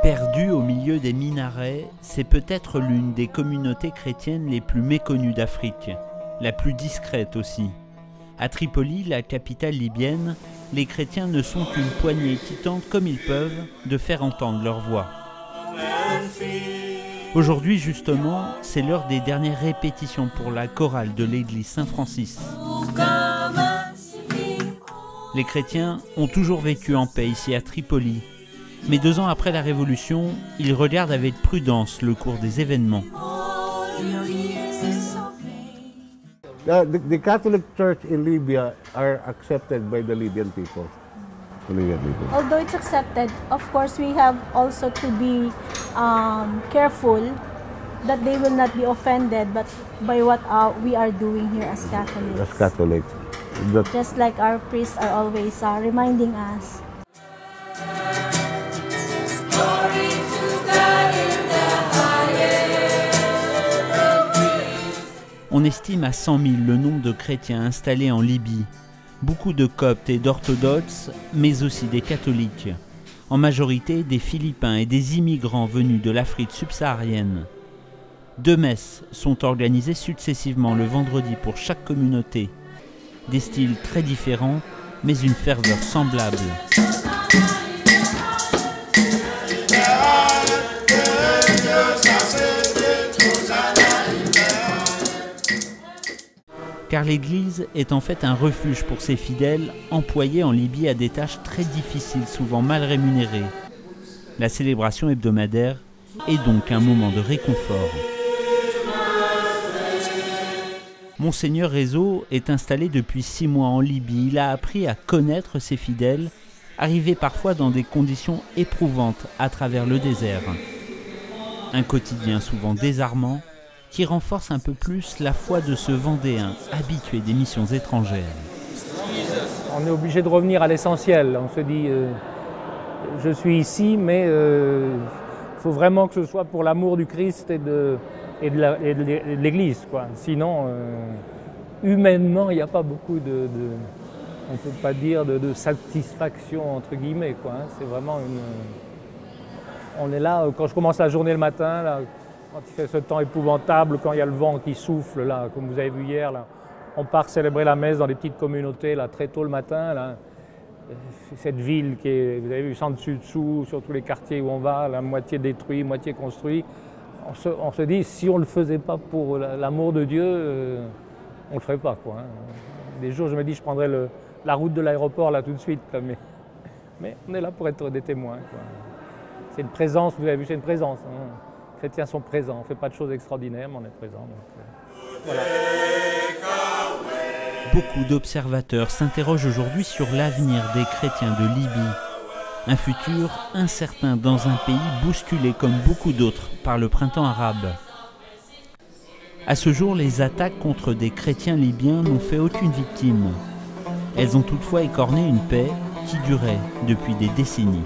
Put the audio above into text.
Perdue au milieu des minarets, c'est peut-être l'une des communautés chrétiennes les plus méconnues d'Afrique, la plus discrète aussi. À Tripoli, la capitale libyenne, les chrétiens ne sont qu'une poignée qui tentent comme ils peuvent de faire entendre leur voix. Aujourd'hui justement, c'est l'heure des dernières répétitions pour la chorale de l'église Saint-Francis. Les chrétiens ont toujours vécu en paix ici à Tripoli, mais 2 ans après la Révolution, ils regardent avec prudence le cours des événements. The Catholic Church in Libya are accepted by the Libyan people. Although it's accepted, of course we have also to be careful that they will not be offended but by what we are doing here as Catholics. As Catholics. Just like our priests are always reminding us. On estime à 100 000 le nombre de chrétiens installés en Libye. Beaucoup de coptes et d'orthodoxes, mais aussi des catholiques. En majorité des Philippins et des immigrants venus de l'Afrique subsaharienne. 2 messes sont organisées successivement le vendredi pour chaque communauté. Des styles très différents, mais une ferveur semblable. Car l'église est en fait un refuge pour ses fidèles employés en Libye à des tâches très difficiles, souvent mal rémunérées. La célébration hebdomadaire est donc un moment de réconfort. Monseigneur Rezo est installé depuis 6 mois en Libye. Il a appris à connaître ses fidèles, arrivés parfois dans des conditions éprouvantes à travers le désert. Un quotidien souvent désarmant, qui renforce un peu plus la foi de ce Vendéen habitué des missions étrangères. On est obligé de revenir à l'essentiel. On se dit, je suis ici, mais il faut vraiment que ce soit pour l'amour du Christ et de l'Église, quoi. Sinon, humainement, il n'y a pas beaucoup on ne peut pas dire de satisfaction, entre guillemets, quoi. C'est vraiment on est là, quand je commence la journée le matin, là, quand il fait ce temps épouvantable, quand il y a le vent qui souffle, là, comme vous avez vu hier, là, on part célébrer la messe dans des petites communautés là, très tôt le matin. Là. Cette ville qui est, vous avez vu, sans dessus-dessous, sur tous les quartiers où on va, la moitié détruit, moitié construit. On se dit, si on ne le faisait pas pour l'amour de Dieu, on ne le ferait pas, quoi, hein. Des jours, je me dis, je prendrais la route de l'aéroport là tout de suite. Là, mais on est là pour être des témoins, quoi. C'est une présence, vous avez vu, c'est une présence. Hein. Les chrétiens sont présents, on ne fait pas de choses extraordinaires, mais on est présents. Voilà. Beaucoup d'observateurs s'interrogent aujourd'hui sur l'avenir des chrétiens de Libye. Un futur incertain dans un pays bousculé comme beaucoup d'autres par le printemps arabe. À ce jour, les attaques contre des chrétiens libyens n'ont fait aucune victime. Elles ont toutefois écorné une paix qui durait depuis des décennies.